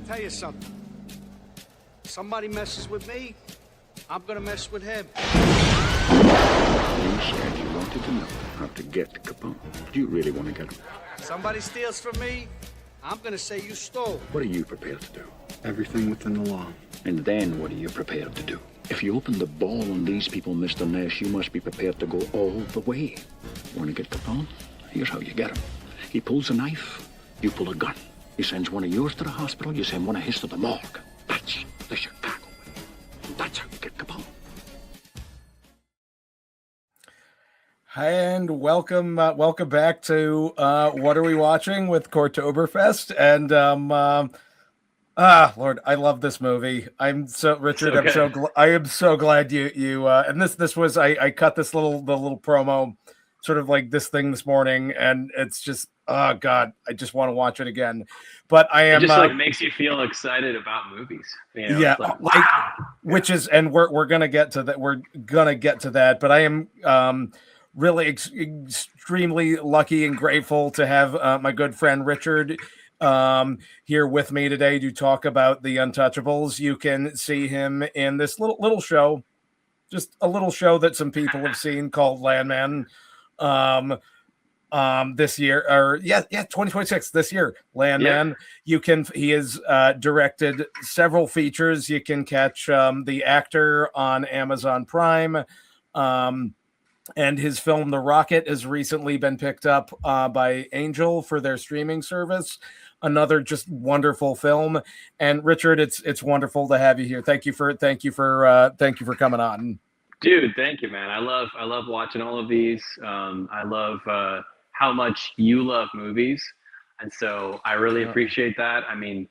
tell you something. Somebody messes with me, I'm gonna mess with him. You said you wanted to know how to get Capone. Do you really want to get him? Somebody steals from me, I'm gonna say you stole. What are you prepared to do? Everything within the law. And then what are you prepared to do? If you open the ball on these people, Mr. Nash, you must be prepared to go all the way. Want to get Capone? Here's how you get him. He pulls a knife, you pull a gun. He sends one of yours to the hospital, you send one of his to the morgue. That's the Chicago way. That's how you get Capone. And welcome back to What Are We Watching with Cortoberfest. And Lord, I love this movie. Richard. I am so glad you and this was I cut this little promo, sort of like this thing this morning, and it's just God, I just want to watch it again. But I am it just makes you feel excited about movies. You know, yeah, wow. Which is, and we're gonna get to that. We're gonna get to that. But I am really extremely lucky and grateful to have my good friend Richard here with me today to talk about the Untouchables. You can see him in this little show, just a little show that some people have seen called Landman. This year, or 2026 this year, Landman. Yeah. He has directed several features. You can catch The Actor on Amazon Prime. And his film The Rocket has recently been picked up by Angel for their streaming service. Another just wonderful film. And Richard, it's wonderful to have you here. Thank you for coming on. Dude, thank you, man. I love watching all of these. I love how much you love movies, and so I really appreciate that. I mean,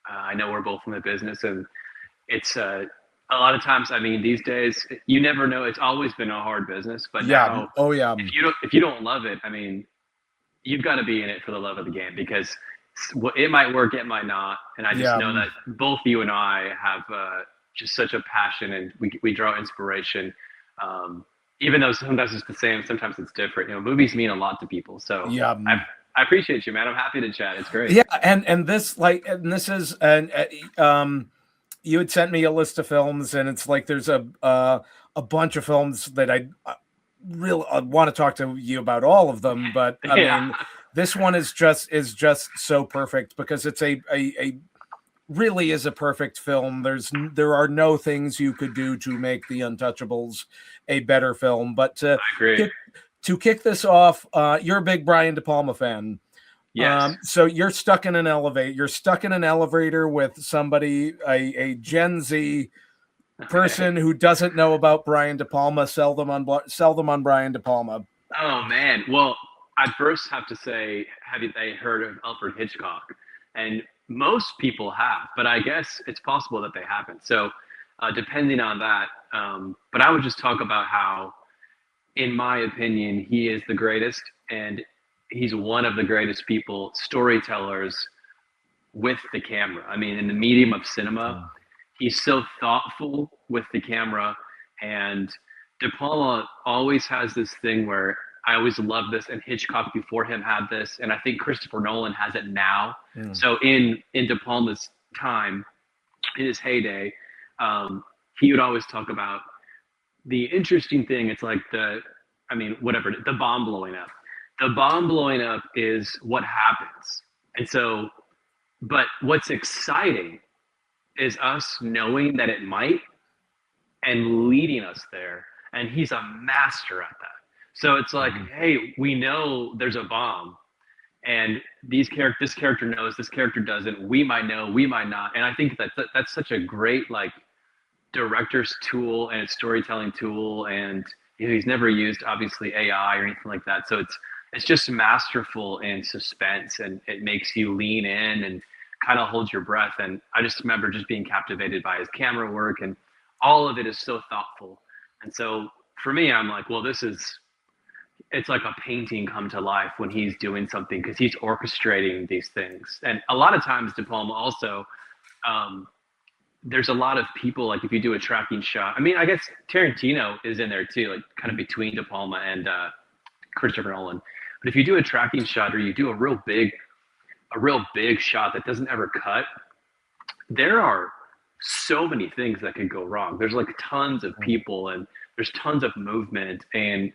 I know we're both in the business, and it's a lot of times. I mean, these days you never know. It's always been a hard business, but now, if you don't love it, I mean, you've got to be in it for the love of the game, because it might work, it might not, and I just know that both you and I have just such a passion, and we draw inspiration. Even though sometimes it's the same, sometimes it's different. You know, movies mean a lot to people. So I appreciate you, man. I'm happy to chat. It's great. Yeah, and this is you had sent me a list of films, and it's like there's a bunch of films that I really want to talk to you about, all of them. But I mean, this one is just so perfect because it's a really is a perfect film. There are no things you could do to make The Untouchables a better film. But to kick this off, you're a big Brian de Palma fan. Yes. So you're stuck in an elevator. You're stuck in an elevator with somebody, a Gen Z person who doesn't know about Brian de Palma. Sell them on Brian de Palma. Oh man. Well, I first have to say, have they heard of Alfred Hitchcock? And most people have, but I guess it's possible that they haven't. So depending on that, but I would just talk about how, in my opinion, he is the greatest, and he's one of the greatest people, storytellers with the camera. I mean, in the medium of cinema, he's so thoughtful with the camera, and De Palma always has this thing where I always love this, and Hitchcock before him had this, and I think Christopher Nolan has it now. So in De Palma's time, in his heyday, he would always talk about the interesting thing. It's like the bomb blowing up. The bomb blowing up is what happens. And so, but what's exciting is us knowing that it might and leading us there. And he's a master at that. So it's like, hey, we know there's a bomb, and this character knows, this character doesn't. We might know, we might not. And I think that's such a great director's tool and storytelling tool. And he's never used obviously AI or anything like that. So it's just masterful in suspense, and it makes you lean in and kind of hold your breath. And I just remember just being captivated by his camera work, and all of it is so thoughtful. And so for me, I'm like, well, it's like a painting come to life when he's doing something, because he's orchestrating these things. And a lot of times De Palma also, there's a lot of people, like if you do a tracking shot, I mean, I guess Tarantino is in there too, like kind of between De Palma and Christopher Nolan. But if you do a tracking shot, or you do a real big shot that doesn't ever cut, there are so many things that could go wrong. There's like tons of people and there's tons of movement, and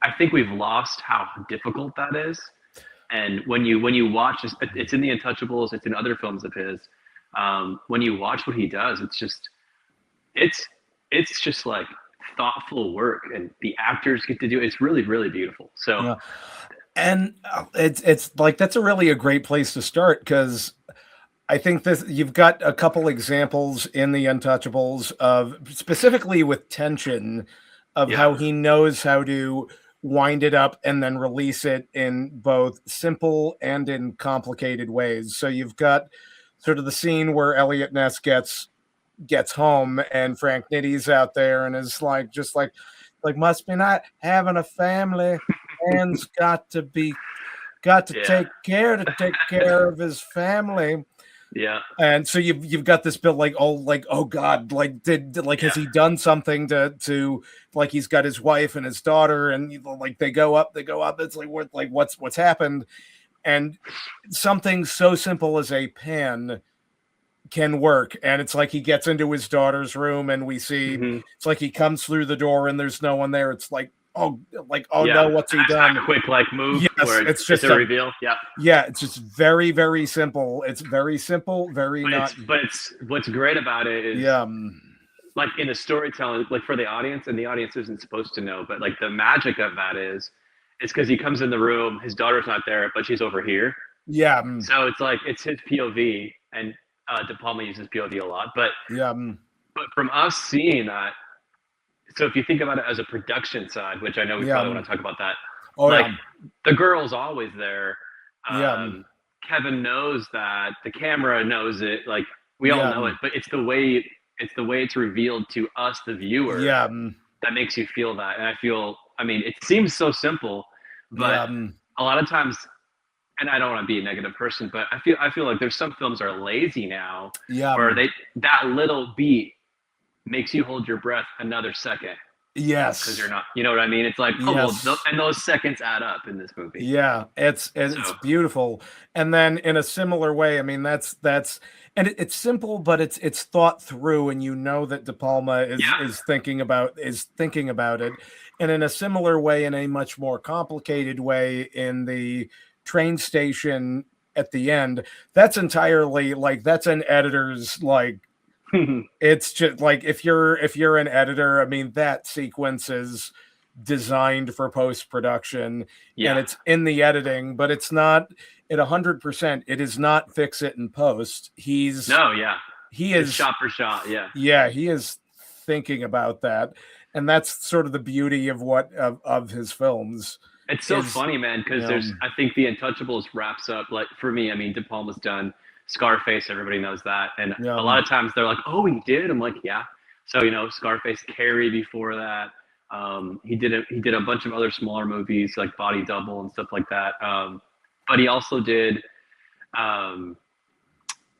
I think we've lost how difficult that is. And when you watch, it's in the Untouchables, it's in other films of his. When you watch what he does, it's just like thoughtful work, and the actors get to do it. It's really, really beautiful. So, yeah. And it's like that's a great place to start, because I think this, you've got a couple examples in the Untouchables of specifically with tension of how he knows how to wind it up and then release it in both simple and in complicated ways. So you've got sort of the scene where Elliot Ness gets home and Frank Nitty's out there and is like, just like must be not having a family, man's got to take care of his family. Yeah. And so you've got this bit like, oh God, like has he done something to like, he's got his wife and his daughter and like they go up. It's like what's happened? And something so simple as a pen can work. And it's like he gets into his daughter's room and we see it's like he comes through the door and there's no one there. It's like, no, what's he done? A quick like move. Yes, where it's just a reveal. Yeah, it's just very, very simple. It's very simple, but it's what's great about it is like in the storytelling, like for the audience, and the audience isn't supposed to know, but like the magic of that is because he comes in the room, his daughter's not there, but she's over here. Yeah. So it's like it's his POV, and De Palma uses POV a lot, but from us seeing that. So if you think about it as a production side, which I know we probably want to talk about that, the girl's always there. Kevin knows that, the camera knows it, like we all know it, but it's the way it's revealed to us, the viewer, that makes you feel that. And I mean, it seems so simple, but a lot of times, and I don't want to be a negative person, but I feel like there's some films are lazy now, where that little beat makes you hold your breath another second. Yes. Because you're not, you know what I mean? It's like, and those seconds add up in this movie. Yeah, it's beautiful. And then in a similar way, I mean, that's and it's simple, but it's thought through, and you know that De Palma is thinking about it. And in a similar way, in a much more complicated way, in the train station at the end, that's entirely like, that's an editor's like, it's just like, if you're an editor, I mean, that sequence is designed for post-production and it's in the editing, but it's not at 100%. It is not fix it in post. He is shot for shot. He is thinking about that. And that's sort of the beauty of of his films. It's so funny, man, because I think the Untouchables wraps up, like, for me, I mean, De Palma's done Scarface, everybody knows that, and a lot of times they're like, oh, he did. I'm like, yeah. So Scarface, Carrie before that, he did a bunch of other smaller movies like Body Double and stuff like that, but he also did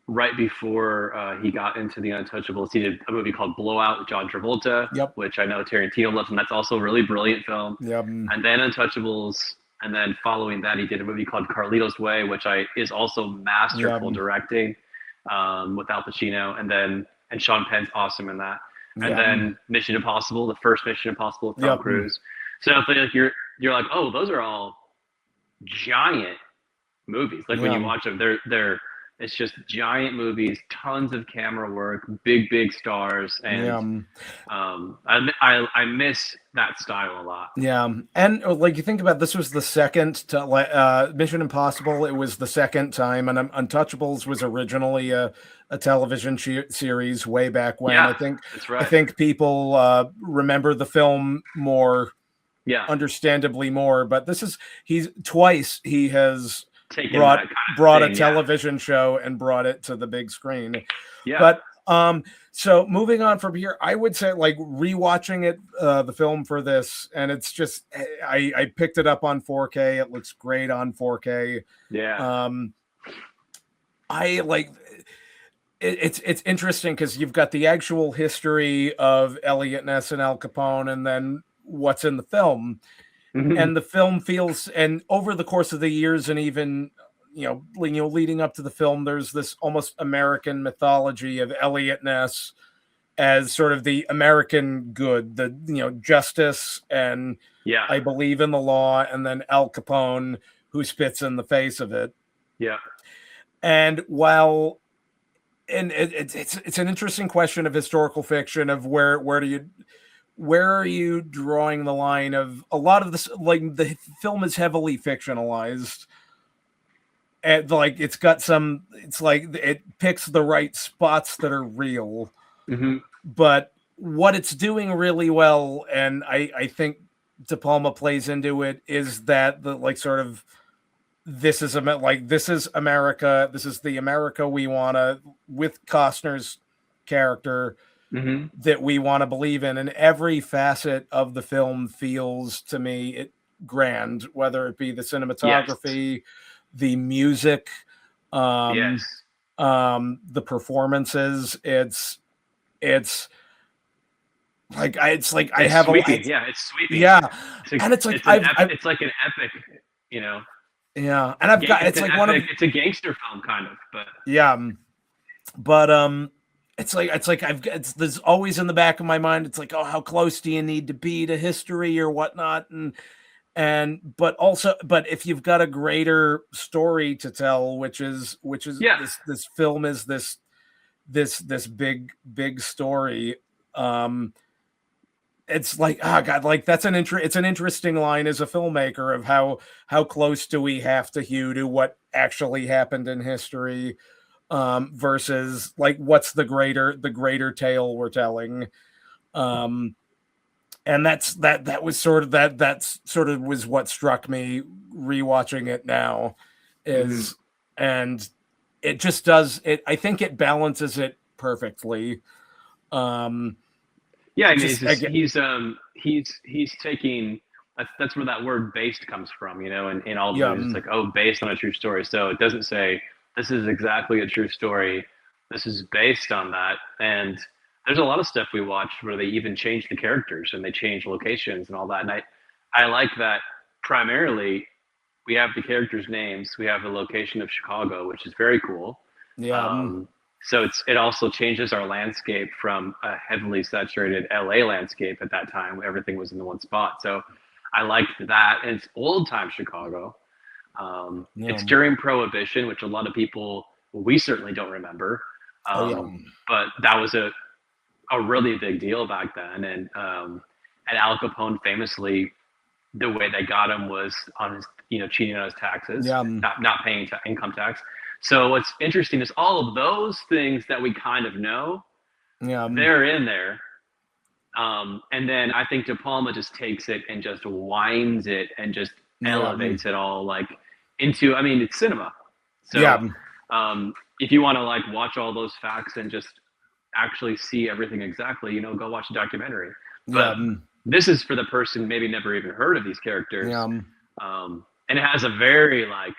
right before he got into the Untouchables, he did a movie called Blowout with John Travolta, which I know Tarantino loves, and that's also a really brilliant film. And then Untouchables. And then following that, he did a movie called Carlito's Way, which is also masterful directing with Al Pacino. And Sean Penn's awesome in that. And then Mission Impossible, the first Mission Impossible with Tom Cruise. So I feel like you're like, oh, those are all giant movies. Like when you watch them, it's just giant movies, tons of camera work, big stars, and I miss that style a lot. And like, you think about, this was the second to Mission Impossible. It was the second time, and Untouchables was originally a television series way back when. I think that's right. I think people remember the film more, understandably more. But he has brought a television show and brought it to the big screen. But so moving on from here, I would say, like, rewatching it, the film for this, and it's just, I picked it up on 4K. It looks great on 4K. I like it's interesting because you've got the actual history of Elliot Ness and Al Capone, and then what's in the film. And the film feels, and over the course of the years, and even leading up to the film, there's this almost American mythology of Elliot Ness as sort of the American good, the justice, and Yeah. I believe in the law, and then Al Capone, who spits in the face of it. Yeah. And it's an interesting question of historical fiction, of where are you drawing the line of a lot of this? Like, the film is heavily fictionalized, and like it's like it picks the right spots that are real. Mm-hmm. But what it's doing really well, and I think De Palma plays into it, is that the like sort of this is America. This is the America we want to, with Costner's character, Mm-hmm. that we want to believe in, and every facet of the film feels to me grand, whether it be the cinematography, the music, Yes. the performances. It's like I have sweeping. It's sweeping. Yeah, and it's like it's like an epic, Yeah, and I've got it's like epic, it's a gangster film kind of, but yeah, but it's like there's always in the back of my mind. It's like, oh, how close do you need to be to history or whatnot, but if you've got a greater story to tell, which is this film is this big story. It's like, oh God, like it's an interesting line as a filmmaker of how close do we have to hew to what actually happened in history, versus like what's the greater tale we're telling. And that was sort of was what struck me rewatching it now, is and it just does it. I think it balances it perfectly. Yeah, I mean, he's taking, that's where that word "based" comes from, and in all the movies, it's like, oh, based on a true story. So it doesn't say this is exactly a true story. This is based on that. And there's a lot of stuff we watch where they even change the characters and they change locations and all that. And I like that. Primarily, we have the characters' names. We have the location of Chicago, which is very cool. Yeah. So it also changes our landscape from a heavily saturated LA landscape at that time, where everything was in the one spot. So I liked that. And it's old time Chicago. It's during Prohibition, which a lot of people, we certainly don't remember. But that was a really big deal back then. And Al Capone famously, the way they got him was on his, cheating on his taxes, not paying income tax. So what's interesting is all of those things that we kind of know, they're in there. And then I think De Palma just takes it and just winds it and just elevates it all like into, I mean, it's cinema. So if you want to like watch all those facts and just actually see everything exactly, go watch a documentary. But this is for the person maybe never even heard of these characters. And it has a very like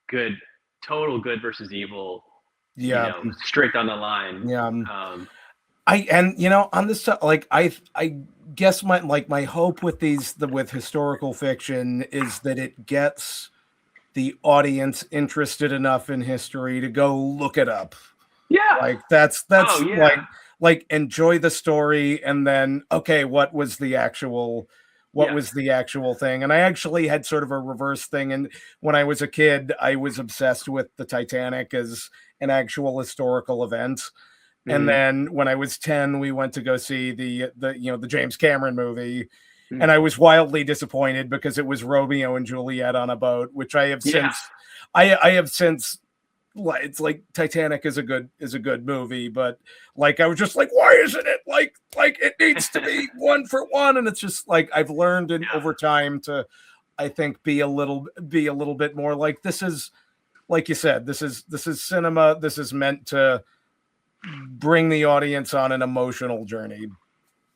good, total good versus evil, straight down the line. On this, like I guess my hope with with historical fiction is that it gets the audience interested enough in history to go look it up. Like that's like enjoy the story, and then okay, what was the actual thing? And I actually had sort of a reverse thing. And when I was a kid, I was obsessed with the Titanic as an actual historical event. And then when I was 10, we went to go see the James Cameron movie. And I was wildly disappointed because it was Romeo and Juliet on a boat, which I have since it's like Titanic is a good movie, but like I was just like, why isn't it like it needs to be one for one? And it's just like I've learned over time to, I think, be a little bit more like, this is, like you said, this is cinema. This is meant to bring the audience on an emotional journey.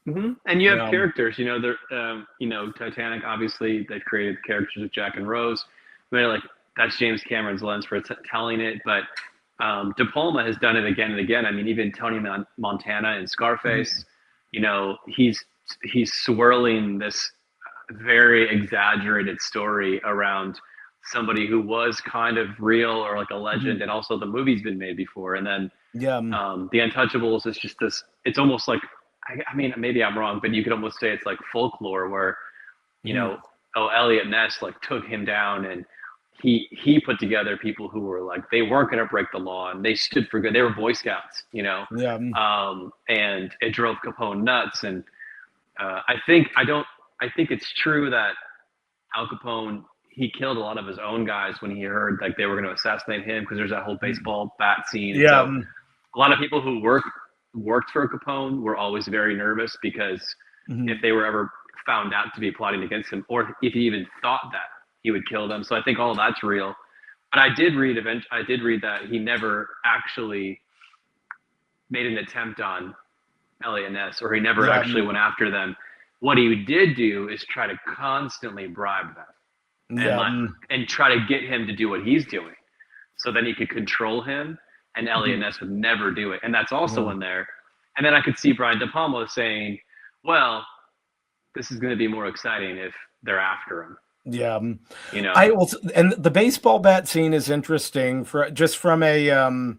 And you have characters, Titanic, obviously they created characters of Jack and Rose. They're like, that's James Cameron's lens for telling it, but De Palma has done it again and again. I mean, even Tony Montana in Scarface, he's swirling this very exaggerated story around somebody who was kind of real or like a legend, and also the movie's been made before. And then the Untouchables is just this. It's almost like I mean maybe I'm wrong, but you could almost say it's like folklore where you know Elliot Ness like took him down, and he put together people who were like they weren't going to break the law and they stood for good. They were Boy Scouts, you know. And it drove Capone nuts. And I think it's true that Al Capone, he killed a lot of his own guys when he heard like they were going to assassinate him, because there's that whole baseball bat scene. So a lot of people who worked for Capone were always very nervous, because if they were ever found out to be plotting against him, or if he even thought that he would kill them. So I think all of that's real. But I did read that he never actually made an attempt on Elliot Ness, or he never actually went after them. What he did do is try to constantly bribe them and try to get him to do what he's doing, so then he could control him, and Elliot Ness would never do it. And that's also in there. And then I could see Brian de Palmas saying, well, this is going to be more exciting if they're after him. Yeah. You know, and the baseball bat scene is interesting from a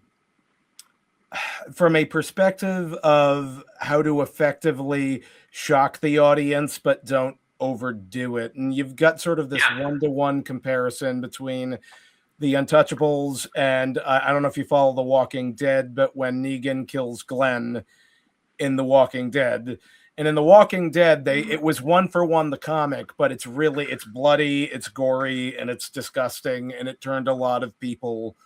perspective of how to effectively shock the audience, but don't overdo it. And you've got sort of this one-to-one comparison between the Untouchables and I don't know if you follow The Walking Dead, but when Negan kills Glenn in The Walking Dead, and in The Walking Dead, it was one for one the comic, but it's bloody, it's gory, and it's disgusting, and it turned a lot of people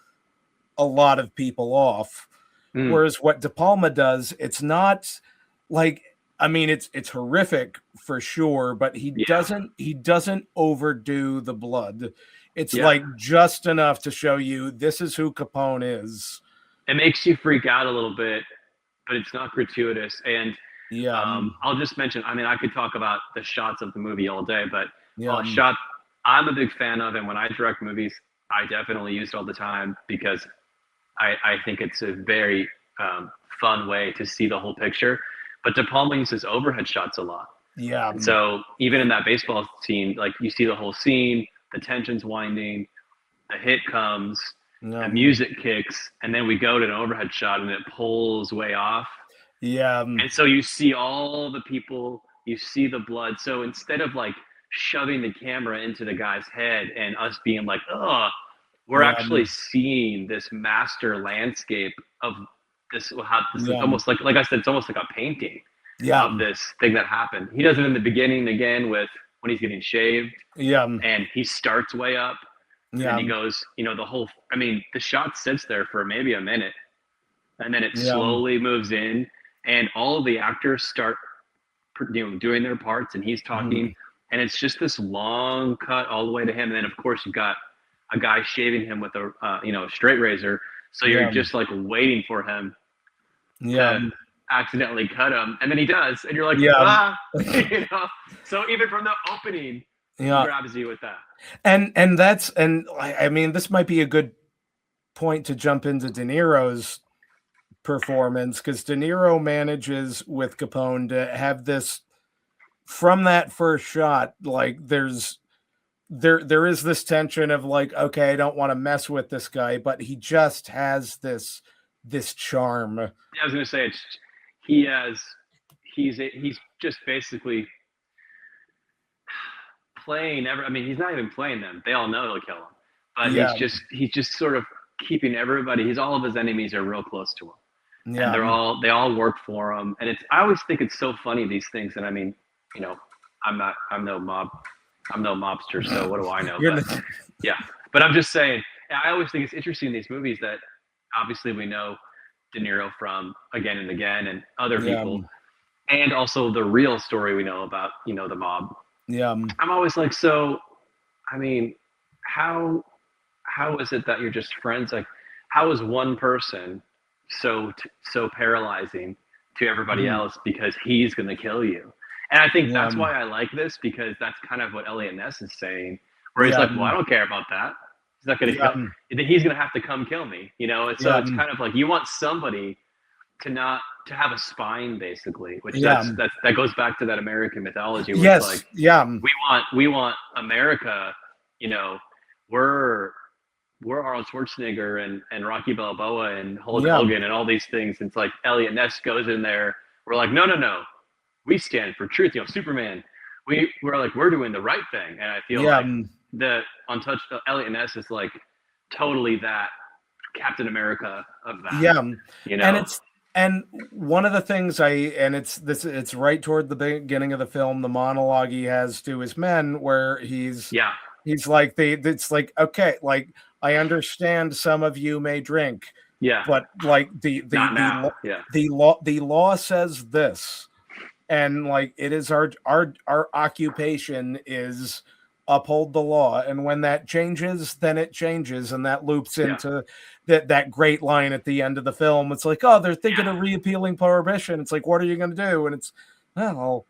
off. Whereas what De Palma does, it's not like, I mean, it's horrific for sure, but he doesn't overdo the blood. It's like just enough to show you this is who Capone is. It makes you freak out a little bit, but it's not gratuitous. And I'll just mention, I mean, I could talk about the shots of the movie all day, but I'm a big fan of, and when I direct movies, I definitely use it all the time, because I think it's a very fun way to see the whole picture. But De Palma uses overhead shots a lot. Yeah. So even in that baseball scene, like you see the whole scene, the tension's winding, the hit comes, the music kicks, and then we go to an overhead shot and it pulls way off. Yeah. And so you see all the people, you see the blood. So instead of like shoving the camera into the guy's head and us being like, oh, we're actually seeing this master landscape of this. It's almost like I said, it's almost like a painting of this thing that happened. He does it in the beginning again with when he's getting shaved. Yeah. And he starts way up. Yeah. And he goes, the shot sits there for maybe a minute, and then it slowly moves in. And all of the actors start, doing their parts, and he's talking, and it's just this long cut all the way to him. And then, of course, you've got a guy shaving him with a straight razor, so you're just like waiting for him to accidentally cut him, and then he does, and you're like, So even from the opening, he grabs you with that. And I mean, this might be a good point to jump into De Niro's performance, because De Niro manages with Capone to have this, from that first shot, like there is this tension of like, okay, I don't want to mess with this guy, but he just has this charm. I was going to say he's just basically playing he's not even playing them. They all know he'll kill him, but he's just sort of keeping everybody. All of his enemies are real close to him. Yeah. And they all work for him. And I always think it's so funny, these things. And I mean, I'm no mobster, so what do I know? But I'm just saying, I always think it's interesting in these movies that obviously we know De Niro from Again and Again and other people, and also the real story we know about, the mob. Yeah. I'm always like, so, I mean, how is it that you're just friends? Like, how is one person so paralyzing to everybody else because he's going to kill you? And I think that's why I like this, because that's kind of what Elliot Ness is saying, where he's like, well, I don't care about that. He's not going to then he's going to have to come kill me, And so it's kind of like, you want somebody to have a spine, basically, which that goes back to that American mythology where it's like, we want America, we're Arnold Schwarzenegger and Rocky Balboa and Hulk Yeah. Hogan and all these things. It's like Elliot Ness goes in there. We're like, no, we stand for truth. Superman. We're doing the right thing, and I feel like the Untouched Elliot Ness is like totally that Captain America of that. Yeah, and one of the things it's right toward the beginning of the film, the monologue he has to his men, where he's like it's like, okay, like, I understand some of you may drink, but like the law says this, and like it is our occupation is uphold the law, and when that changes, then it changes, and that loops into that great line at the end of the film. It's like, oh, they're thinking of repealing prohibition. It's like, what are you going to do? And it's, well,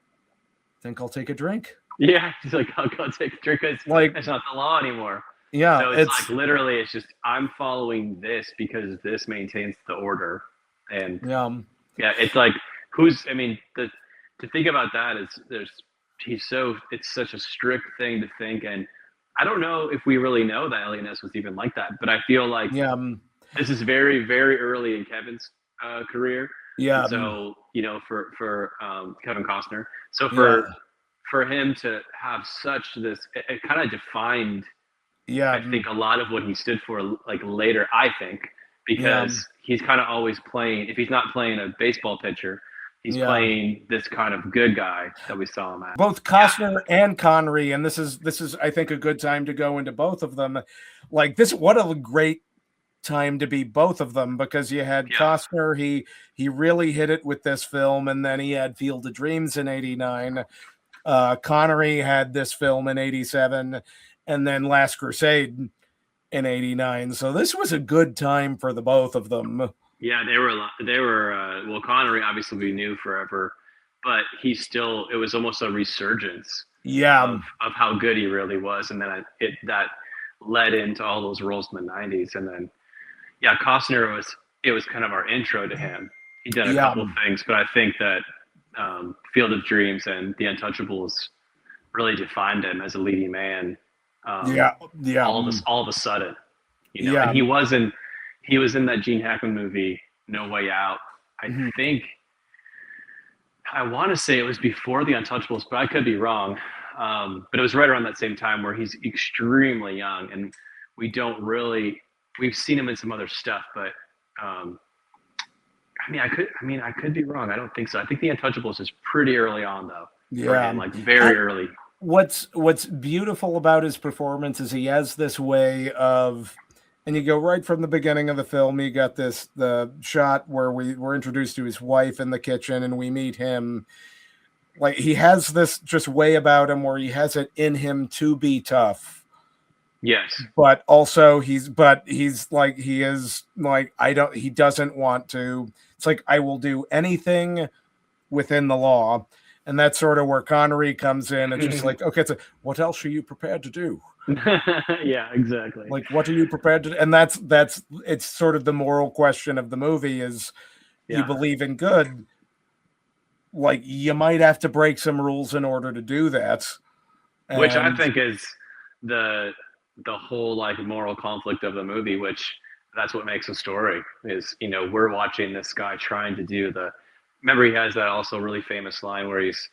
I'll take a drink. Yeah, he's like, I'll go take a drink. It's like, it's not the law anymore. Yeah, so it's like literally, it's just, I'm following this because this maintains the order. And it's like, to think about that is it's such a strict thing to think. And I don't know if we really know that Elliot Ness was even like that, but I feel like this is very, very early in Kevin's career. Yeah. And so, for Kevin Costner. So for him to have such this, it kind of defined, I think, a lot of what he stood for, like, later, I think, because he's kind of always playing, if he's not playing a baseball pitcher, he's playing this kind of good guy that we saw him at. Both Costner and Connery, and this is I think a good time to go into both of them. Like this, what a great time to be both of them, because you had Costner, he really hit it with this film, and then he had Field of Dreams in '89. Connery had this film in '87, and then Last Crusade in '89. So this was a good time for the both of them. Yeah, they were well, Connery obviously we knew forever, but it was almost a resurgence of how good he really was. And then that led into all those roles in the 90s. And then, Costner it was kind of our intro to him. He did a couple of things, but I think that Field of Dreams and The Untouchables really defined him as a leading man. All of a sudden, and he was in that Gene Hackman movie, No Way Out. I think, I want to say it was before The Untouchables, but I could be wrong. But it was right around that same time where he's extremely young, and we've seen him in some other stuff, but I could be wrong. I don't think so. I think The Untouchables is pretty early on, though. Yeah, like very early. What's beautiful about his performance is he has this way of, and you go right from the beginning of the film, you got the shot where we're introduced to his wife in the kitchen, and we meet him. Like, he has this just way about him where he has it in him to be tough. Yes. But also he doesn't want to. It's like, I will do anything within the law. And that's sort of where Connery comes in, and just like, okay, what else are you prepared to do? Yeah, exactly. Like, what are you prepared to do? And that's it's sort of the moral question of the movie is, you believe in good, like, you might have to break some rules in order to do that. Which I think is the whole, like, moral conflict of the movie, which that's what makes a story is, we're watching this guy trying to do remember, he has that also really famous line where he's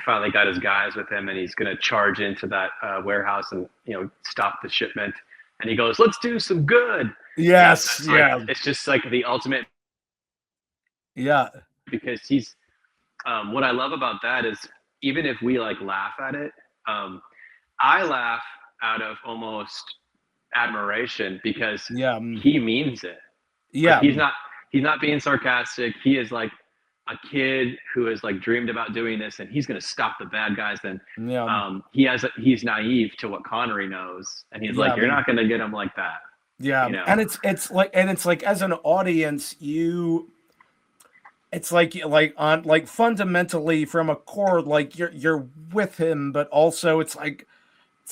finally got his guys with him, and he's going to charge into that warehouse and, stop the shipment. And he goes, "Let's do some good." Yes. It's just like the ultimate. Yeah. Because he's, what I love about that is, even if we like laugh at it, I laugh out of almost admiration because he means it. Yeah. Like, he's not being sarcastic. He is like a kid who has, like, dreamed about doing this, and he's going to stop the bad guys. Then he's naive to what Connery knows, and he's like, "You're not going to get him like that." Yeah. And it's like as an audience, it's like fundamentally from a core, like you're with him, but also it's like,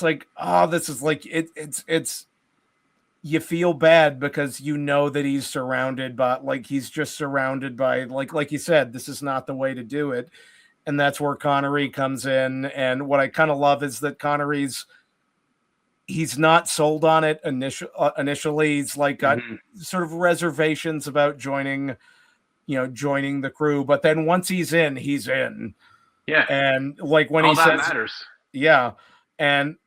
this is like, it's you feel bad because that he's surrounded by, like, he's just surrounded by, like you said, this is not the way to do it. And that's where Connery comes in. And what I kind of love is that he's not sold on it initially. He's like got sort of reservations about joining the crew, but then once he's in, he's in. Yeah. And like when all he that says, matters. yeah. And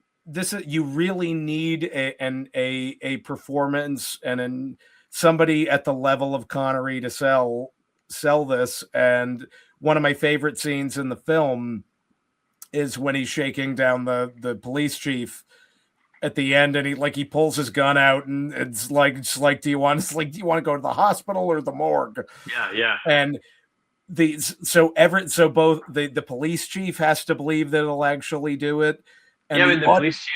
you really need a performance and somebody at the level of Connery to sell this. And one of my favorite scenes in the film is when he's shaking down the police chief at the end, and he pulls his gun out, and it's like do you want to go to the hospital or the morgue? Yeah. And both the police chief has to believe that it'll actually do it. And the police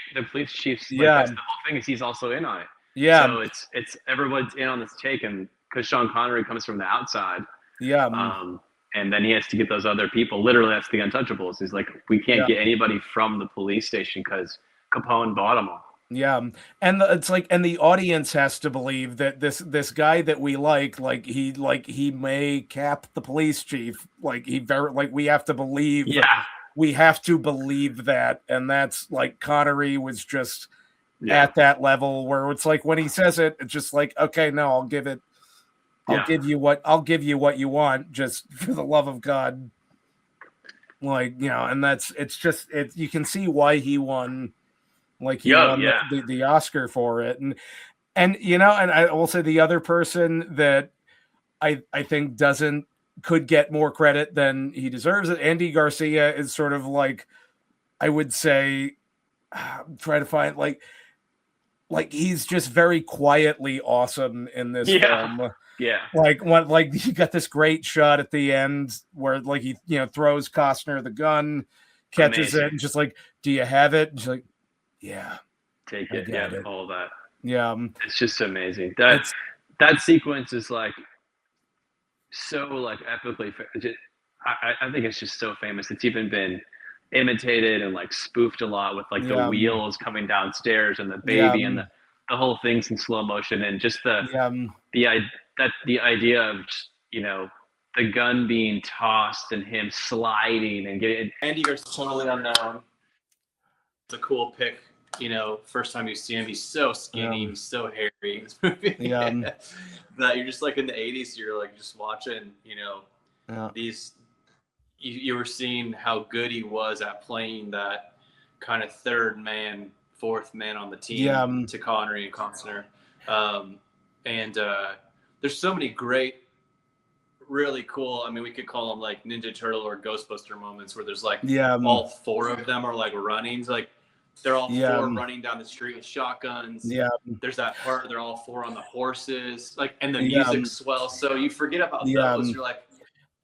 chief's like, that's the whole thing, is he's also in on it. Yeah. So it's everyone's in on this take, and because Sean Connery comes from the outside. Yeah. And then he has to get those other people. Literally, that's the Untouchables. He's like, we can't get anybody from the police station because Capone bought them all. Yeah, and the audience has to believe that this guy that we like he may cap the police chief. We have to believe. Yeah. We have to believe that, and that's like Connery was just at that level where it's like when he says it, it's just like, okay, no, I'll give it. I'll give you what you want, just for the love of God. And it's you can see why he won. He won the Oscar for it. And I will say the other person that I think could get more credit than he deserves it. Andy Garcia is sort of like, I would say, try to find he's just very quietly awesome in this film. Yeah. You got this great shot at the end where he throws Costner the gun, catches it, and just like, do you have it? And she's like, yeah. Take it. Yeah, all that. Yeah. It's just amazing. That sequence is like so epically. I think it's just so famous. It's even been imitated and spoofed a lot with the wheels coming downstairs and the baby and the whole thing's in slow motion, and just the idea of just, the gun being tossed and him sliding and getting. Andy Garcia's totally unknown. It's a cool pick. First time you see him, he's so skinny, he's so hairy in this movie. Yeah. That you're just in the 80s, you're just watching, these. You were seeing how good he was at playing that kind of third man, fourth man on the team to Connery and Costner. There's so many great, really cool, I mean, we could call them Ninja Turtle or Ghostbuster moments where there's all four of them are running. They're all four running down the street with shotguns. Yeah. There's that part where they're all four on the horses, and the music swells. So you forget about those. You're like,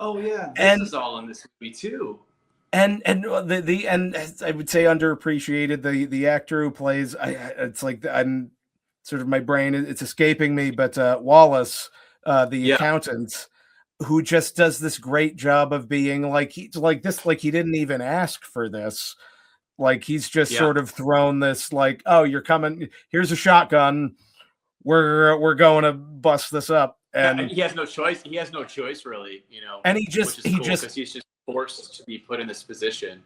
oh yeah, this is all in this movie too. And the I would say underappreciated, the actor who plays, I'm sort of, my brain, it's escaping me, but Wallace, the accountant, who just does this great job of being he didn't even ask for this. He's just sort of thrown this, oh, you're coming, here's a shotgun, we're going to bust this up. And he has no choice. He has no choice, really, And he just because he's just forced to be put in this position.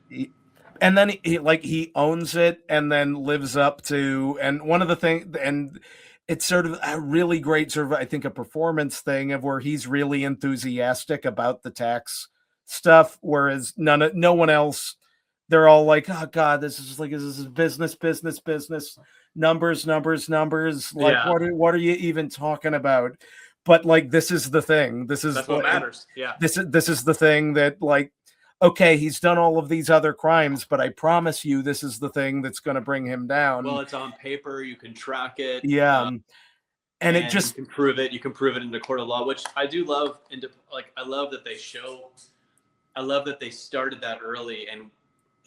And then he owns it and then lives up to. And one of the things, and it's sort of a really great sort of, I think, a performance thing of where he's really enthusiastic about the tax stuff, whereas no one else. They're all like, oh God, this is business, numbers. What are you even talking about? But this is the thing. That's what matters. Yeah. This is the thing that okay, he's done all of these other crimes, but I promise you, this is the thing that's going to bring him down. Well, it's on paper. You can track it. Yeah. And it just you can prove it. You can prove it in the court of law, which I do love. I love that they show. I love that they started that early and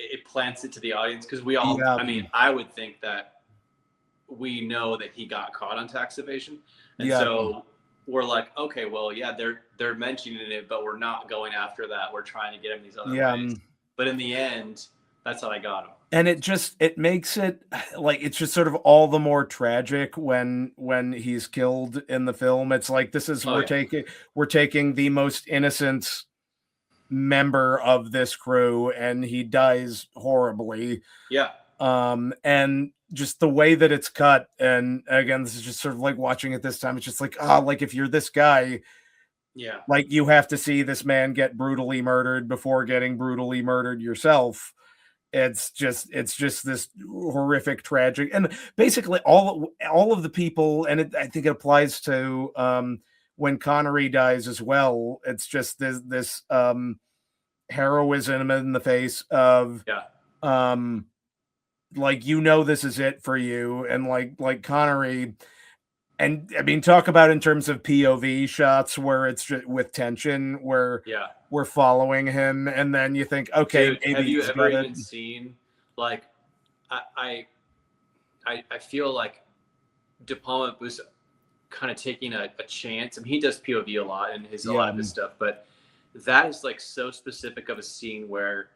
it plants it to the audience, because we all. I mean, I would think that we know that he got caught on tax evasion, and so we're like, okay, well, yeah, they're mentioning it, but we're not going after that. We're trying to get him these other ways. But in the end, that's how I got him. And it makes it it's just sort of all the more tragic when he's killed in the film. It's this is we're taking the most innocent member of this crew and he dies horribly. Yeah. And just the way that it's cut. And again, this is just sort of like watching it this time. It's just like, like if you're this guy, like you have to see this man get brutally murdered before getting brutally murdered yourself. It's just this horrific, tragic, and basically all of the people, and I think it applies to when Connery dies as well. It's just this heroism in the face of like, this is it for you, and like Connery. And I mean, talk about in terms of POV shots where it's just with tension, where we're following him, and then you think, okay, dude, have you ever even seen, like, I feel like De Palma was kind of taking a chance. I mean, he does POV a lot in a lot of his stuff, but that is like so specific of a scene where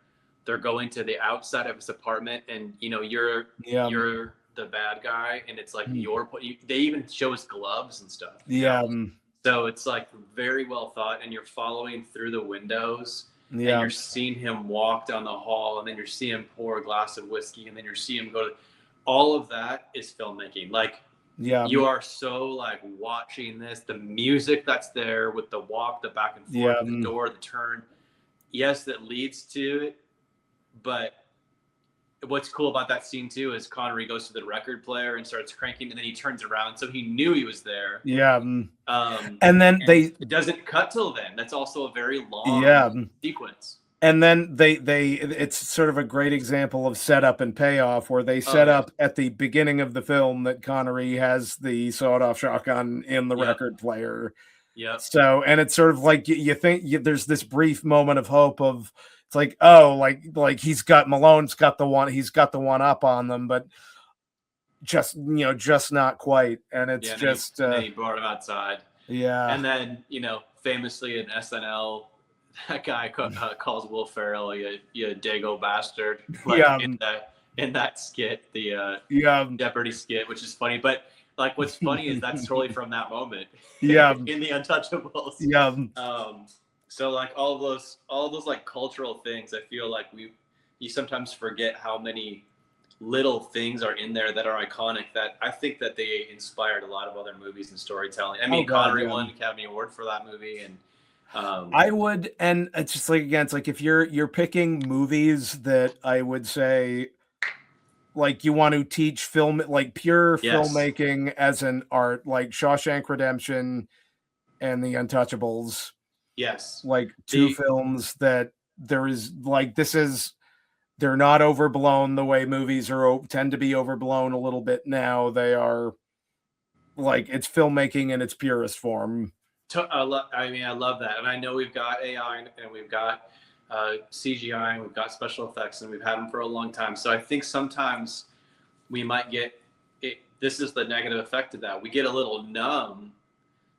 they're going to the outside of his apartment, and you're the bad guy, and it's like they even show his gloves and stuff. So it's like very well thought, and you're following through the windows, and you're seeing him walk down the hall, and then you're seeing him pour a glass of whiskey, and then you're seeing him go to. All of that is filmmaking. Like, you are so like watching this, the music that's there with the walk, the back and forth, the door, the turn. Yes, that leads to it, but what's cool about that scene too is Connery goes to the record player and starts cranking, and then he turns around, so he knew he was there. And then it doesn't cut till then. That's also a very long sequence. And then it's sort of a great example of setup and payoff, where they set up at the beginning of the film that Connery has the sawed-off shotgun in the record player. So, and it's sort of like you think there's this brief moment of hope of, it's like, oh, like he's got the one up on them, but just not quite. And it's then he brought him outside. And then famously in SNL, that guy calls Will Ferrell you dago bastard. In that skit, the Jeopardy skit, which is funny. But like, what's funny is that's totally from that moment. In the Untouchables. So like all those like cultural things, I feel like you sometimes forget how many little things are in there that are iconic, that I think that they inspired a lot of other movies and storytelling. I mean, Connery won an Academy Award for that movie, and I would, and it's just like, again, it's like if you're picking movies that I would say, like, you want to teach film, like pure filmmaking as an art, like Shawshank Redemption and The Untouchables. Like two films that there is like, they're not overblown the way movies tend to be overblown a little bit now. They are like, it's filmmaking in its purest form. I love that. And I know we've got AI and we've got CGI and we've got special effects, and we've had them for a long time. So I think sometimes we might get it. This is the negative effect of that. We get a little numb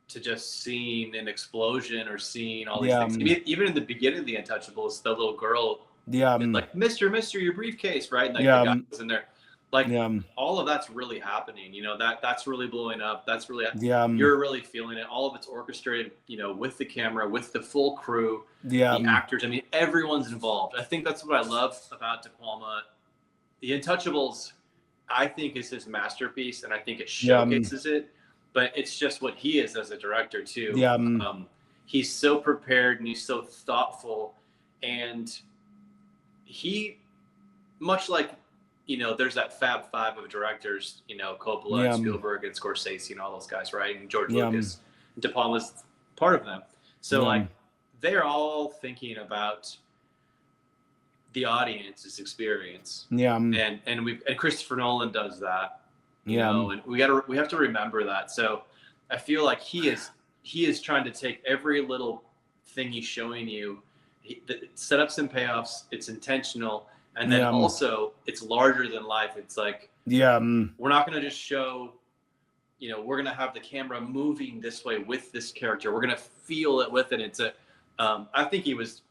to just seeing an explosion or seeing all these things. Even in the beginning of The Untouchables, the little girl, like, Mr., your briefcase, right? And like, the guy was in there. Like, all of that's really happening. That's really blowing up. That's really, you're really feeling it. All of it's orchestrated, with the camera, with the full crew, the actors. I mean, everyone's involved. I think that's what I love about De Palma. The Untouchables, I think, is his masterpiece, and I think it showcases it. But it's just what he is as a director too. He's so prepared and he's so thoughtful, and he, much like, there's that Fab Five of directors, Coppola, and Spielberg, and Scorsese, and all those guys, right? And George Lucas, De Palma's part of them. So like, they're all thinking about the audience's experience. And Christopher Nolan does that. And we have to remember that. So I feel like he is trying to take every little thing he's showing you, setups and payoffs. It's intentional. And then also it's larger than life. It's like, we're not going to just show, we're going to have the camera moving this way with this character. We're going to feel it with it. It's I think he was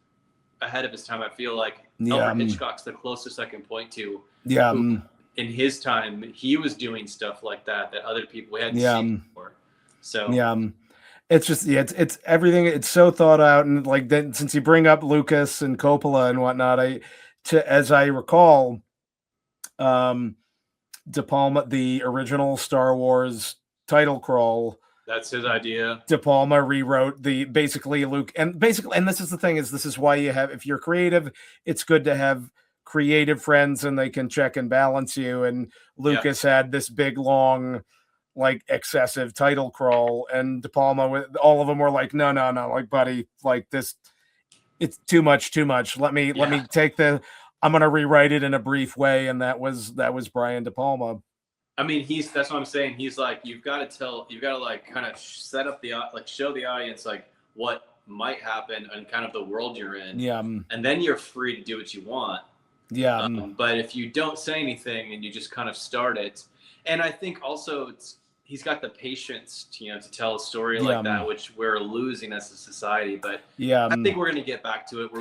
ahead of his time. I feel like Alfred Hitchcock's the closest I can point to. Who, in his time, he was doing stuff like that other people hadn't seen before. So it's just it's everything. It's so thought out, and like then, since you bring up Lucas and Coppola and whatnot, as I recall, De Palma, the original Star Wars title crawl. That's his idea. De Palma rewrote basically Luke, and this is the thing, is this is why you have, if you're creative, it's good to have creative friends and they can check and balance you. And Lucas had this big, long, like excessive title crawl, and De Palma, with all of them were like, no, like, buddy, like this, it's too much. Let me take I'm going to rewrite it in a brief way. And that was Brian De Palma. I mean, that's what I'm saying. He's like, you've got to like kind of set up show the audience like what might happen and kind of the world you're in. Yeah. And then you're free to do what you want. Yeah. But if you don't say anything and you just kind of start it, and I think also he's got the patience to tell a story like that, which we're losing as a society. But I think we're going to get back to it.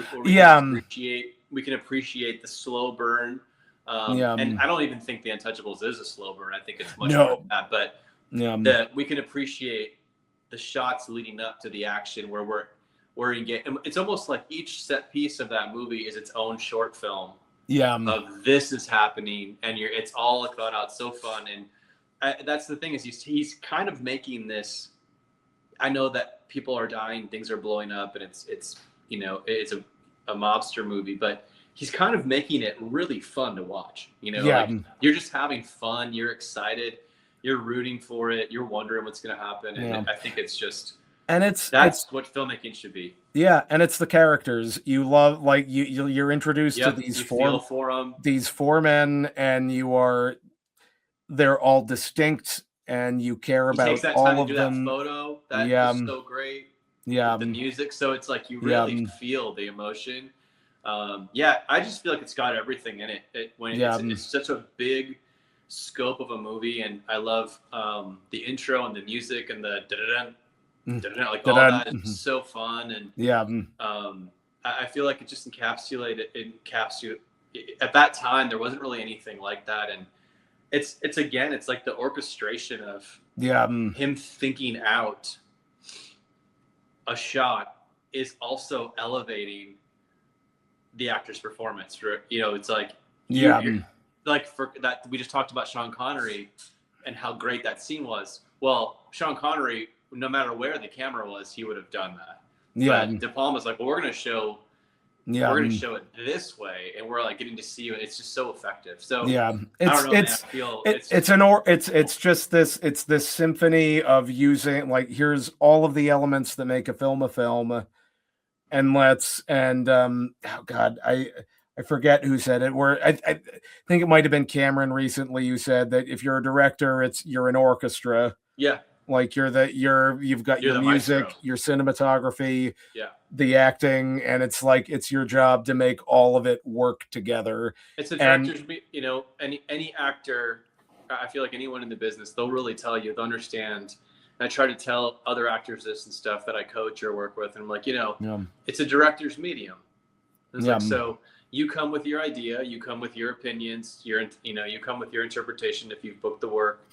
We can appreciate the slow burn. And I don't even think The Untouchables is a slow burn. I think it's much more than that. But that we can appreciate the shots leading up to the action where it's almost like each set piece of that movie is its own short film. Of this is happening, and it's all thought out, so fun. And that's the thing, is he's kind of making this. I know that people are dying, things are blowing up, and it's a mobster movie, but he's kind of making it really fun to watch. Like, you're just having fun, you're excited, you're rooting for it, you're wondering what's going to happen, and I think it's just, and that's what filmmaking should be. Yeah, and it's the characters you love, like you're introduced to these these four men, and they're all distinct, and you care about all of them. That photo that was so great. The music, so it's like you really feel the emotion. I just feel like it's got everything in it. It's such a big scope of a movie, and I love the intro and the music and the like all that is so fun. And I feel like it just encapsulated. At that time, there wasn't really anything like that, and it's like the orchestration of him thinking out a shot is also elevating the actor's performance. It's like like for that, we just talked about Sean Connery and how great that scene was. Well, Sean Connery, no matter where the camera was, he would have done that. But De Palma's like, well, we're going to show it this way, and we're like getting to see it. It's just so effective. So it's just this symphony of using, like, here's all of the elements that make a film, and I forget who said it, where I think it might have been Cameron recently who said that if you're a director, you're an orchestra. Like you've got your music, maestro, your cinematography, the acting, and it's like it's your job to make all of it work together. It's a director's, any actor, I feel like anyone in the business, they'll really tell you, they'll understand. And I try to tell other actors this and stuff that I coach or work with, and I'm like, it's a director's medium. It's like, so you come with your idea, you come with your opinions, you come with your interpretation if you've booked the work.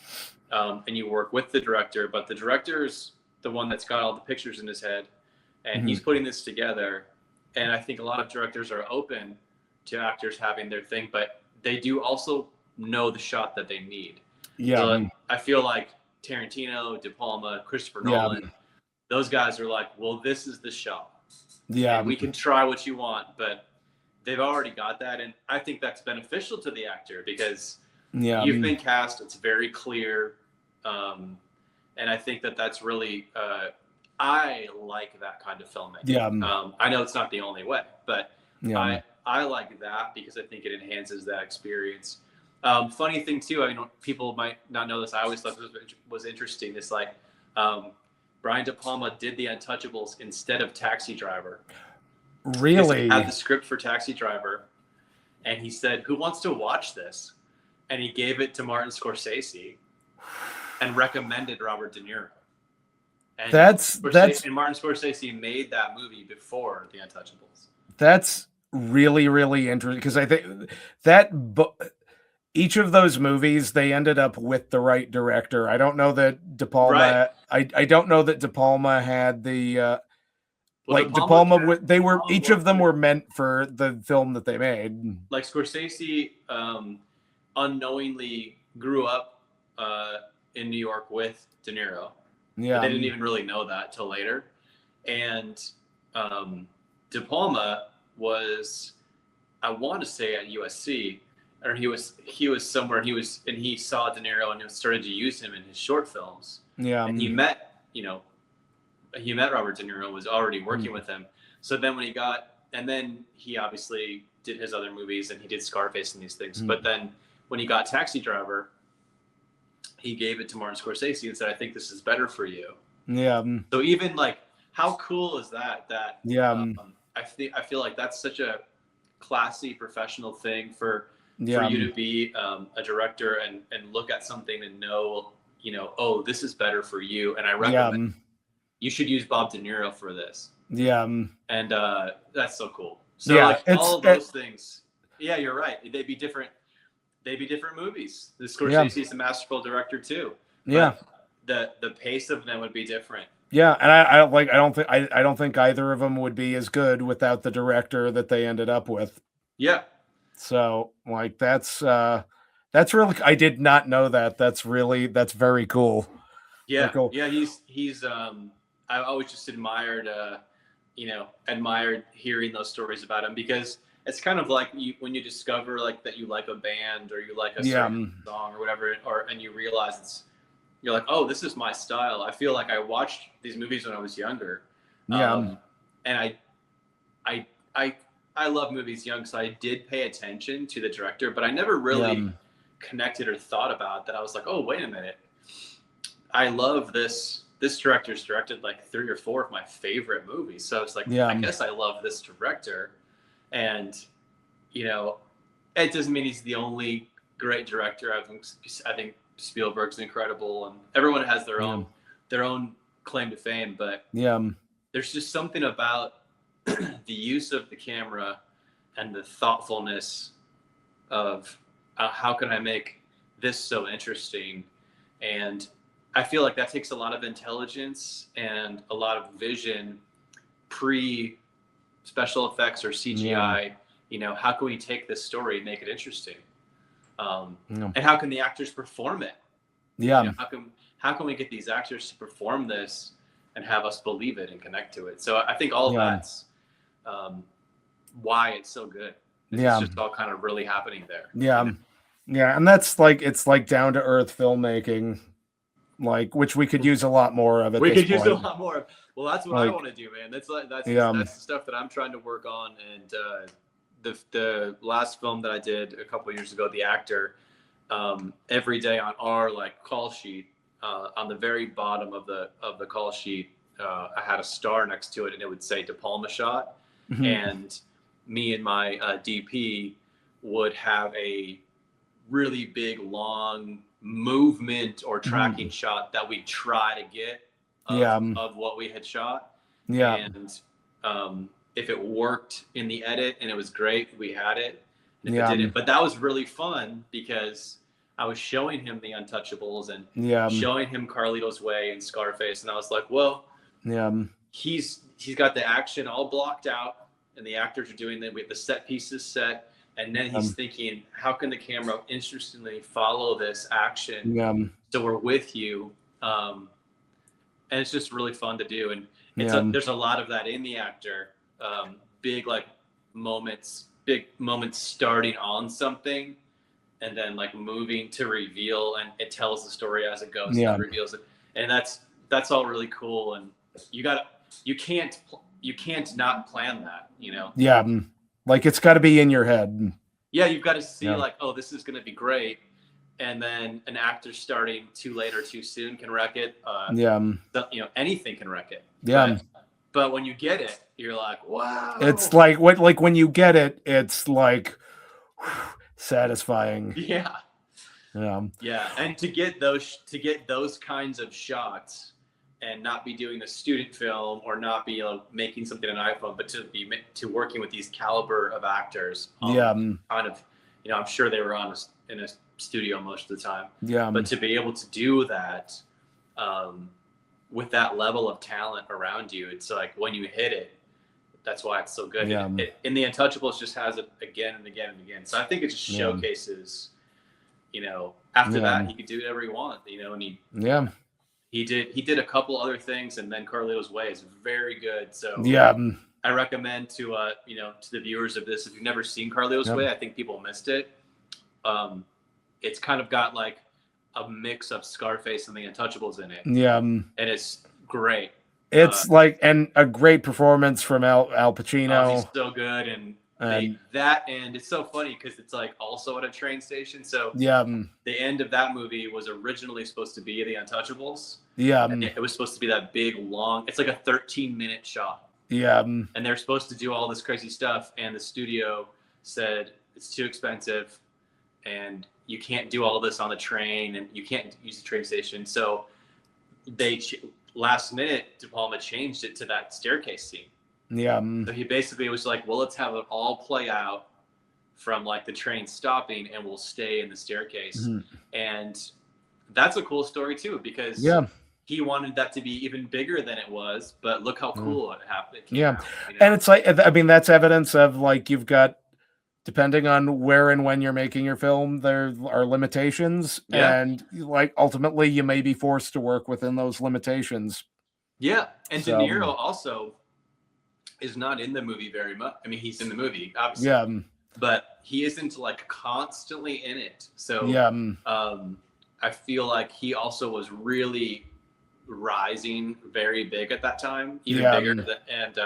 And you work with the director, but the director's the one that's got all the pictures in his head, and he's putting this together. And I think a lot of directors are open to actors having their thing, but they do also know the shot that they need. So I feel like Tarantino, De Palma, Christopher Nolan, those guys are like, well, this is the shot. And we can try what you want, but they've already got that. And I think that's beneficial to the actor because you've been cast, it's very clear. And I think that's really, I like that kind of filmmaking. I know it's not the only way, but I like that because I think it enhances that experience. Funny thing too, I mean, people might not know this. I always thought this was interesting. It's like, Brian De Palma did The Untouchables instead of Taxi Driver. Really? He had the script for Taxi Driver, and he said, "Who wants to watch this?" And he gave it to Martin Scorsese, and recommended Robert De Niro. And and Martin Scorsese made that movie before The Untouchables. That's really, really interesting because I think that each of those movies, they ended up with the right director. I don't know that De Palma. Right. I don't know that De Palma had the each of them were meant for the film that they made. Like Scorsese, unknowingly grew up in New York with De Niro. Yeah. But they didn't even really know that till later. And De Palma was, I want to say at USC, or he was somewhere, and he saw De Niro and started to use him in his short films. Yeah. And he met Robert De Niro, was already working with him. So then then he obviously did his other movies, and he did Scarface and these things. But then when he got Taxi Driver, he gave it to Martin Scorsese and said, "I think this is better for you." Yeah. So even like, how cool is that? Yeah. I feel like that's such a classy professional thing for Yeah. you to be a director and look at something and know, oh, this is better for you, and I recommend you should use Bob De Niro for this. Yeah. And that's so cool. So Yeah, like all of those things. Yeah, you're right. They'd be different movies. The Scorsese is a masterful director too. Yeah. But the pace of them would be different. Yeah, and I don't think either of them would be as good without the director that they ended up with. Yeah. So like that's really, I did not know that. That's very cool. Yeah. Cool. Yeah, he's I always just admired hearing those stories about him, because it's kind of like when you discover like that you like a band or you like a certain song or whatever, and you realize you're like, oh, this is my style. I feel like I watched these movies when I was younger. And I love movies young, so I did pay attention to the director, but I never really connected or thought about that. I was like, oh, wait a minute. I love this. This director's directed like 3 or 4 of my favorite movies. So it's like, I guess I love this director. And, it doesn't mean he's the only great director. I think Spielberg's incredible, and everyone has their own claim to fame. But there's just something about the use of the camera and the thoughtfulness of how can I make this so interesting. And I feel like that takes a lot of intelligence and a lot of vision pre-special effects or CGI. How can we take this story and make it interesting? And how can the actors perform it? How can we get these actors to perform this and have us believe it and connect to it? So I think all of that's why it's so good. It's just all kind of really happening there. Yeah, and that's like, it's like down to earth filmmaking, like, which we could use a lot more of. We could use a lot more of. Well, that's what I want to do, man. That's the stuff that I'm trying to work on. And the last film that I did a couple of years ago, The Actor, every day on our like call sheet, on the very bottom of the call sheet, I had a star next to it, and it would say De Palma shot. And me and my DP would have a really big, long movement or tracking shot that we try to get of what we had shot. And if it worked in the edit and it was great, we had it. And if it didn't, but that was really fun because I was showing him the Untouchables and showing him Carlito's Way and Scarface, and I was like, well, he's got the action all blocked out, and the actors are doing that with the set pieces set, and then he's thinking, how can the camera interestingly follow this action so we're with you? And it's just really fun to do, and there's a lot of that in The Actor. Big moments starting on something and then like moving to reveal, and it tells the story as it goes and reveals it, and that's all really cool. And you can't not plan that, like it's got to be in your head. You've got to see like, oh, this is going to be great, and then an actor starting too late or too soon can wreck it. Anything can wreck it. But when you get it, you're like, wow. It's like when you get it, it's like satisfying. Yeah. And to get those kinds of shots and not be doing a student film or not be making something on an iPhone, but to working with these caliber of actors. Kind of, I'm sure they were in a studio most of the time. But to be able to do that, with that level of talent around you, it's like when you hit it, that's why it's so good. In The Untouchables just has it again and again and again. So I think it just showcases you know, after that he could do whatever he wanted, you know, and he did a couple other things, and then Carlito's Way is very good. So I recommend to you know, to the viewers of this, if you've never seen Carlito's Way, I think people missed it. It's kind of got like a mix of Scarface and the Untouchables in it. And it's great. It's like, and a great performance from Al Pacino. He's so good, and that end, it's so funny because it's like also at a train station. So the end of that movie was originally supposed to be the Untouchables. And it was supposed to be that big long. It's like a 13-minute shot. And they're supposed to do all this crazy stuff, and the studio said it's too expensive, and you can't do all this on the train, and you can't use the train station. So they last minute, De Palma changed it to that staircase scene. So he basically was like, well, let's have it all play out from like the train stopping, and we'll stay in the staircase. And that's a cool story too, because he wanted that to be even bigger than it was, but look how cool it happened. Out, you know? And it's like, I mean, that's evidence of like, you've got, depending on where and when you're making your film, there are limitations, and like ultimately you may be forced to work within those limitations. And De Niro also is not in the movie very much. I mean, he's in the movie, obviously, but he isn't like constantly in it. So I feel like he also was really rising very big at that time, even bigger than, and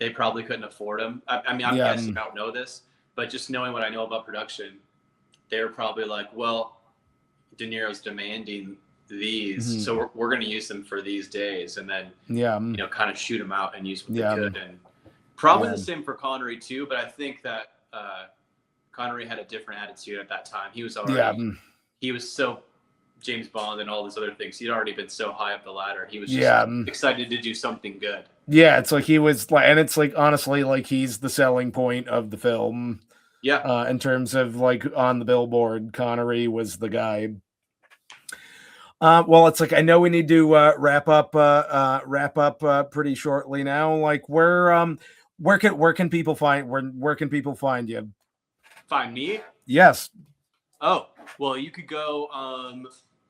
they probably couldn't afford him. I mean, I'm guessing, I don't know this, but just knowing what I know about production, they're probably like, well, De Niro's demanding these, so we're going to use them for these days, and then you know, kind of shoot them out and use what they could. And probably the same for Connery too, but I think that Connery had a different attitude at that time. He was already he was so James Bond and all these other things. He'd already been so high up the ladder. He was just excited to do something good. It's like he was like, and it's like, honestly, like he's the selling point of the film. In terms of like on the billboard, Connery was the guy. Well, it's like, I know we need to wrap up pretty shortly now. Like, where can people find you? Find me? Yes. Oh, well, you could go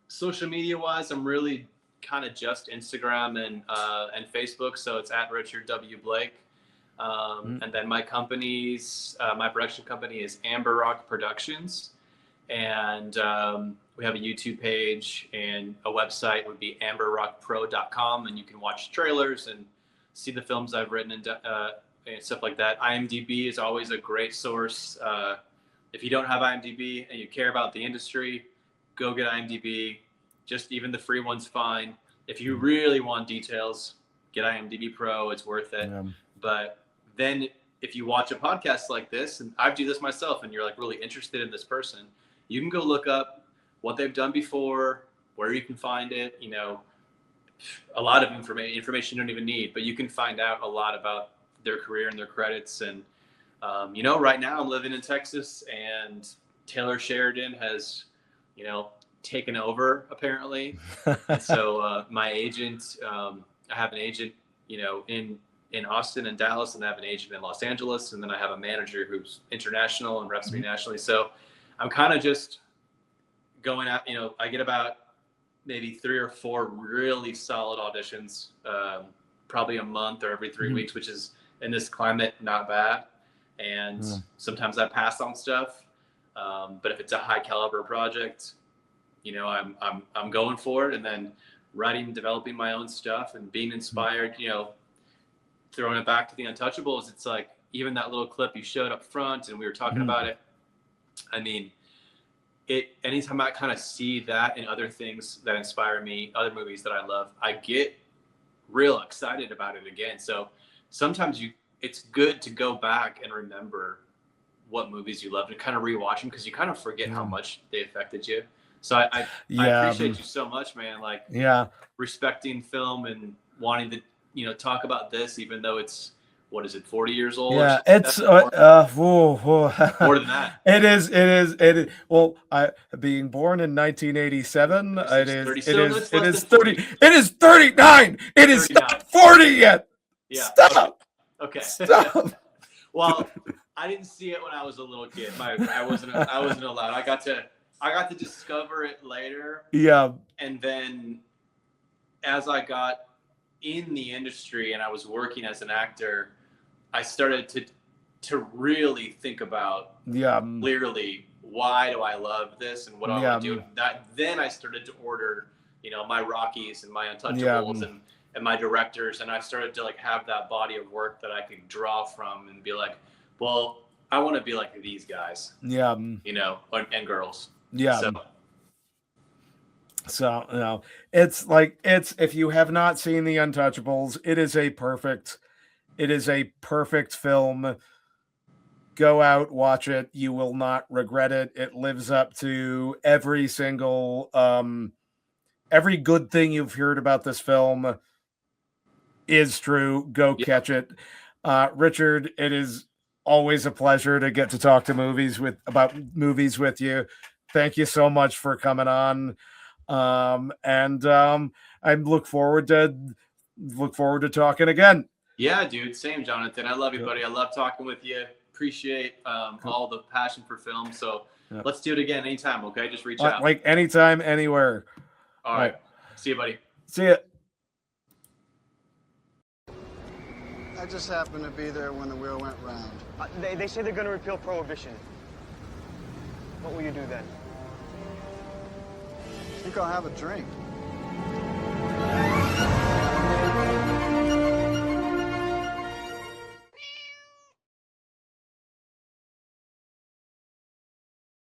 social media wise. I'm really kind of just Instagram and Facebook. So it's at Richard W. Blake. And then my production company is Amber Rock Productions. And we have a YouTube page, and a website would be amberrockpro.com. And you can watch trailers and see the films I've written and stuff like that. IMDb is always a great source. If you don't have IMDb and you care about the industry, go get IMDb. Just even the free one's fine. If you really want details, get IMDb Pro. It's worth it. But then if you watch a podcast like this, and I do this myself, and you're like really interested in this person, you can go look up what they've done before, where you can find it. You know, a lot of information you don't even need, but you can find out a lot about their career and their credits. And you know, right now I'm living in Texas, and Taylor Sheridan has, you know, taken over apparently. And so my agent, I have an agent, you know, in Austin and Dallas, and I have an agent in Los Angeles, and then I have a manager who's international and reps me nationally. So I'm kind of just going out, you know, I get about maybe 3 or 4 really solid auditions, probably a month or every 3 weeks, which is in this climate not bad. And sometimes I pass on stuff, but if it's a high caliber project, you know, I'm going for it. And then writing, developing my own stuff and being inspired, you know, throwing it back to the Untouchables. It's like, even that little clip you showed up front and we were talking about it. I mean, anytime I kind of see that and other things that inspire me, other movies that I love, I get real excited about it again. So sometimes it's good to go back and remember what movies you loved and kind of rewatch them, because you kind of forget how much they affected you. So I appreciate you so much, man. Like, respecting film and wanting to, you know, talk about this, even though it's, what is it, 40 years old? Yeah, it's more than that. It is. Well, being born in 1987, it is 30. It is 39. It is 39. Not 40 yet. Yeah. Stop. Okay. Stop. Well, I didn't see it when I was a little kid. I wasn't allowed. I got to discover it later. Yeah. And then as I got in the industry and I was working as an actor, I started to really think about clearly, why do I love this and what do I want to do? Then I started to order, my Rockies and my Untouchables and my directors, and I started to like have that body of work that I could draw from and be like, well, I want to be like these guys. Yeah. And girls. Yeah. So it's like, if you have not seen The Untouchables, it is a perfect film. Go out, watch it. You will not regret it. It lives up to every single, every good thing you've heard about this film is true. Go catch it. Richard, it is always a pleasure to get to talk to about movies with you. Thank you so much for coming on. I look forward to talking again. Yeah, dude. Same, Jonathan. I love you, buddy. I love talking with you. Appreciate all the passion for film. So let's do it again anytime. Okay, just reach out. Like anytime, anywhere. All right. See you, buddy. See ya. I just happened to be there when the wheel went round. They say they're going to repeal prohibition. What will you do then? I think I'll have a drink.